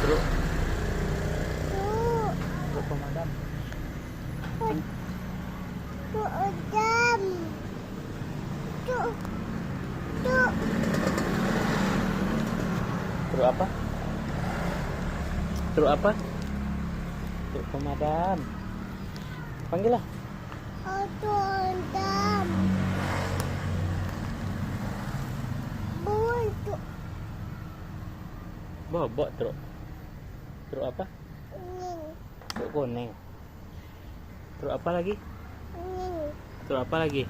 Truk. Truk. Truk pemadam. Truk udam. Truk. Truk. Truk apa? Truk apa? Truk pemadam. Panggil lah. Oh, truk udam. Truk. Bobok truk. Truk apa? Kuning. Truk kuning. Truk apa lagi? Kuning. Truk apa lagi?